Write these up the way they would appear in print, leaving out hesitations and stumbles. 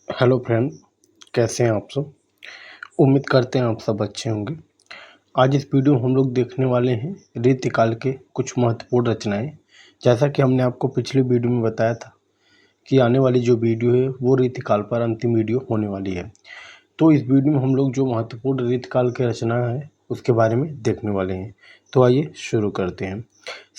Hello friend, कैसे हैं आप सब। उम्मीद करते हैं आप सब अच्छे होंगे। आज इस वीडियो में हम लोग देखने वाले हैं रीतिकाल के कुछ महत्वपूर्ण रचनाएं। जैसा कि हमने आपको पिछली वीडियो में बताया था कि आने वाली जो वीडियो है वो रीतिकाल पर अंतिम वीडियो होने वाली है। तो इस वीडियो में हम लोग जो महत्वपूर्ण रीतिकाल की रचना है उसके बारे में देखने वाले हैं। तो आइए शुरू करते हैं।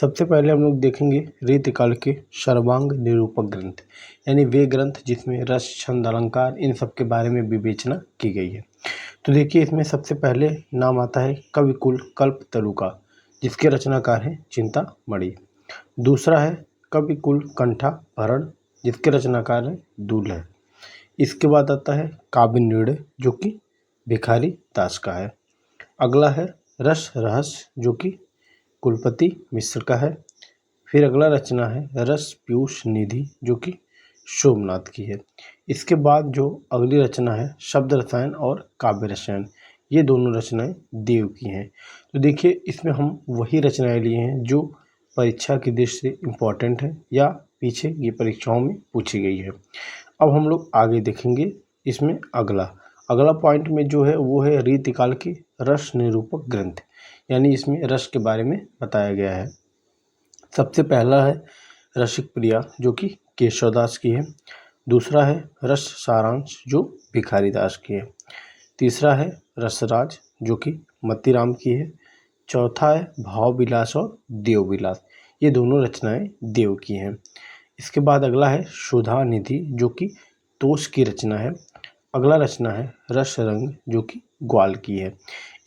सबसे पहले हम लोग देखेंगे रीतिकाल के सर्वांग निरूपक ग्रंथ, यानी वे ग्रंथ जिसमें रस, छंद, अलंकार इन सब के बारे में विवेचना की गई है। तो देखिए, इसमें सबसे पहले नाम आता है कविकुल कल्पतरु का, जिसके रचनाकार हैं चिंतामणि। दूसरा है कविकुल कंठाभरण, जिसके रचनाकार हैं दूल्हे। इसके बाद आता है काव्य निर्णय, जो कि भिखारी दास का है। अगला है रस रहस्य, जो कि कुलपति मिश्र का है। फिर अगला रचना है रस पीयूष निधि, जो कि सोमनाथ की है। इसके बाद जो अगली रचना है शब्द रसायन और काव्य रसायन, ये दोनों रचनाएं देव की हैं। तो देखिए, इसमें हम वही रचनाएं लिए हैं जो परीक्षा की दृष्टि से इम्पोर्टेंट है या पीछे की परीक्षाओं में पूछी गई है। अब हम लोग आगे देखेंगे। इसमें अगला पॉइंट में जो है वो है रीतिकाल की रस निरूपक ग्रंथ, यानी इसमें रस के बारे में बताया गया है। सबसे पहला है रसिक प्रिया, जो कि केशवदास की है। दूसरा है रस सारांश, जो भिखारी दास की है। तीसरा है रसराज, जो कि मतीराम की है। चौथा है भाव विलास और देव विलास, ये दोनों रचनाएं देव की हैं। इसके बाद अगला है सुधा निधि, जो कि तोष की रचना है। अगला रचना है रस रंग, जो कि ग्वाल की है।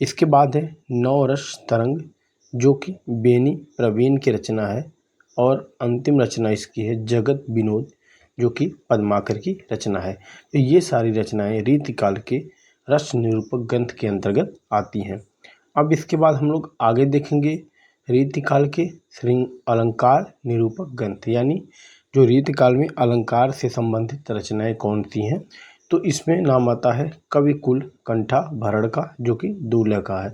इसके बाद है नौ रस तरंग, जो कि बेनी प्रवीण की रचना है। और अंतिम रचना इसकी है जगत विनोद, जो कि पद्माकर की रचना है। तो ये सारी रचनाएं रीतिकाल के रस निरूपक ग्रंथ के अंतर्गत आती हैं। अब इसके बाद हम लोग आगे देखेंगे रीतिकाल के श्रृंग अलंकार निरूपक ग्रंथ, यानी जो रीतिकाल में अलंकार से संबंधित रचनाएं कौन सी हैं। तो इसमें नाम आता है कविकुल कंठाभरण का, जो कि दूल्हे का है।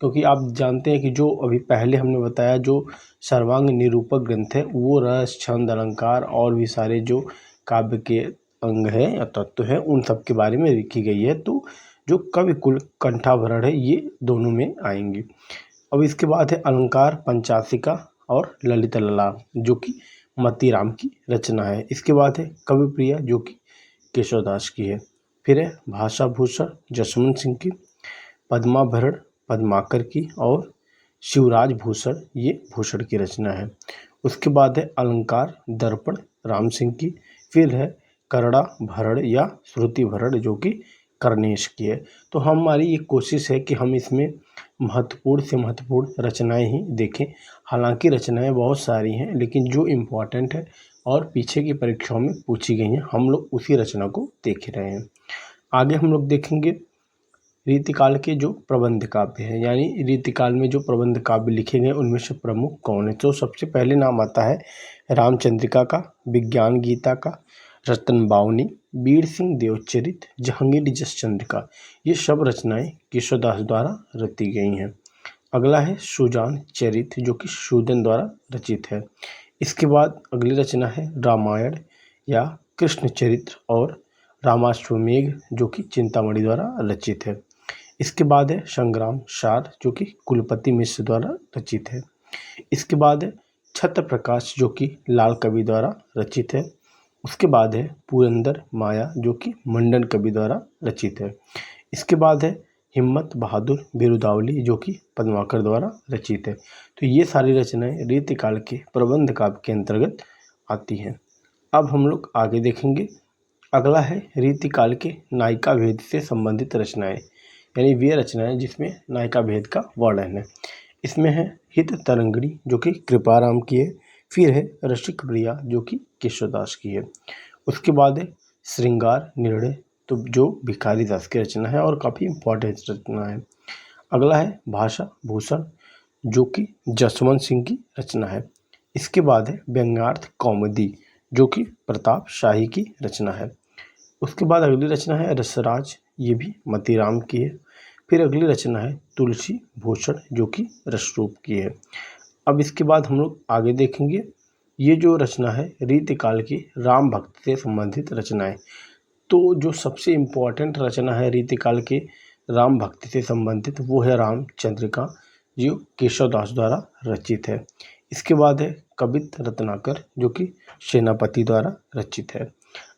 क्योंकि आप जानते हैं कि जो अभी पहले हमने बताया जो सर्वांग निरूपक ग्रंथ है वो रस, छंद, अलंकार और भी सारे जो काव्य के अंग हैं या तत्व हैं उन सब के बारे में लिखी गई है। तो जो कविकुल कंठाभरण है ये दोनों में आएंगे। अब इसके बाद है अलंकार पंचासिका और ललित ललाम, जो कि मतीराम की रचना है। इसके बाद है कविप्रिया, जो कि केशवदास की है। फिर है भाषा भूषण जसवंत सिंह की। पद्माभरण पद्माकर की। और शिवराज भूषण, ये भूषण की रचना है। उसके बाद है अलंकार दर्पण राम सिंह की। फिर है करड़ा भरण या श्रुति भरण, जो कि कर्णेश की है। तो हमारी ये कोशिश है कि हम इसमें महत्वपूर्ण से महत्वपूर्ण रचनाएं ही देखें। हालांकि रचनाएं बहुत सारी हैं, लेकिन जो इम्पोर्टेंट है और पीछे की परीक्षाओं में पूछी गई हैं हम लोग उसी रचना को देख रहे हैं। आगे हम लोग देखेंगे रीतिकाल के जो प्रबंध काव्य हैं, यानी रीतिकाल में जो प्रबंध काव्य लिखे गए उनमें से प्रमुख कौन है। तो सबसे पहले नाम आता है रामचंद्रिका का, विज्ञान गीता का, रतन बावनी, वीर सिंह देवचरित, जहांगीर जसचंद्र, ये सब रचनाएं केशवदास द्वारा रची गई हैं। अगला है सुजान चरित, जो कि सूदन द्वारा रचित है। इसके बाद अगली रचना है रामायण या कृष्ण चरित्र और रामाश्वमेघ, जो कि चिंतामणि द्वारा रचित है। इसके बाद है संग्राम सार, जो कि कुलपति मिश्र द्वारा रचित है। इसके बाद है छत्र प्रकाश, जो कि लाल कवि द्वारा रचित है। उसके बाद है पुरंदर माया, जो कि मंडन कवि द्वारा रचित है। इसके बाद है हिम्मत बहादुर बिरुदावली, जो कि पद्माकर द्वारा रचित है। तो ये सारी रचनाएं रीतिकाल के प्रबंध काव्य के अंतर्गत आती हैं। अब हम लोग आगे देखेंगे। अगला है रीतिकाल के नायिका भेद से संबंधित रचनाएं, यानी वे रचनाएं जिसमें नायिका भेद का वर्णन है। इसमें है हित तरंगिणी, जो कि कृपाराम की है। फिर है रसिक प्रिया, जो कि केशवदास की है। उसके बाद है श्रृंगार निर्णय, तो जो भिखारी दास की रचना है और काफ़ी इम्पोर्टेंट रचना है। अगला है भाषा भूषण, जो कि जसवंत सिंह की रचना है। इसके बाद है व्यंग्यार्थ कौमुदी, जो कि प्रताप शाही की रचना है। उसके बाद अगली रचना है रसराज, ये भी मतीराम की है। फिर अगली रचना है तुलसी भूषण, जो कि रसरूप की है। अब इसके बाद हम लोग आगे देखेंगे ये जो रचना है रीतिकाल की राम भक्त से संबंधित रचनाएं। तो जो सबसे इम्पोर्टेंट रचना है रीतिकाल के राम भक्ति से संबंधित वो है रामचंद्रिका, जो केशवदास द्वारा रचित है। इसके बाद है कवित रत्नाकर, जो कि सेनापति द्वारा रचित है।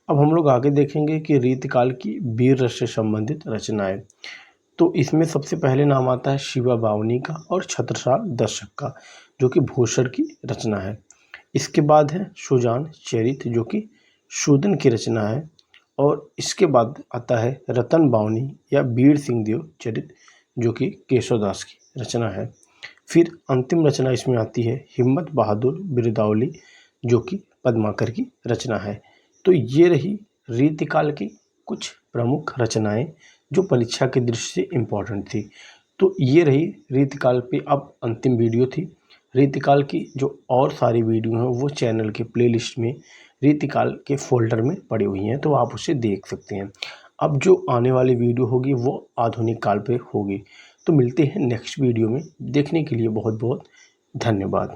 अब हम लोग आगे देखेंगे कि रीतिकाल की वीर रस से संबंधित रचनाएं। तो इसमें सबसे पहले नाम आता है शिवा बावनी का और छत्रसाल दर्शक का, जो कि भूषण की रचना है। इसके बाद है सुजान चरित, जो कि शूदन की रचना है। और इसके बाद आता है रतन बावनी या वीर सिंह देव चरित, जो कि केशवदास की रचना है। फिर अंतिम रचना इसमें आती है हिम्मत बहादुर बिरदावली, जो कि पद्माकर की रचना है। तो ये रही रीतिकाल की कुछ प्रमुख रचनाएं जो परीक्षा की दृष्टि से इम्पोर्टेंट थी। तो ये रही रीतिकाल पे अब अंतिम वीडियो थी। रीतिकाल की जो और सारी वीडियो हैं वो चैनल के प्लेलिस्ट में रीतिकाल के फोल्डर में पड़ी हुई हैं, तो आप उसे देख सकते हैं। अब जो आने वाली वीडियो होगी वो आधुनिक काल पे होगी। तो मिलते हैं नेक्स्ट वीडियो में। देखने के लिए बहुत बहुत धन्यवाद।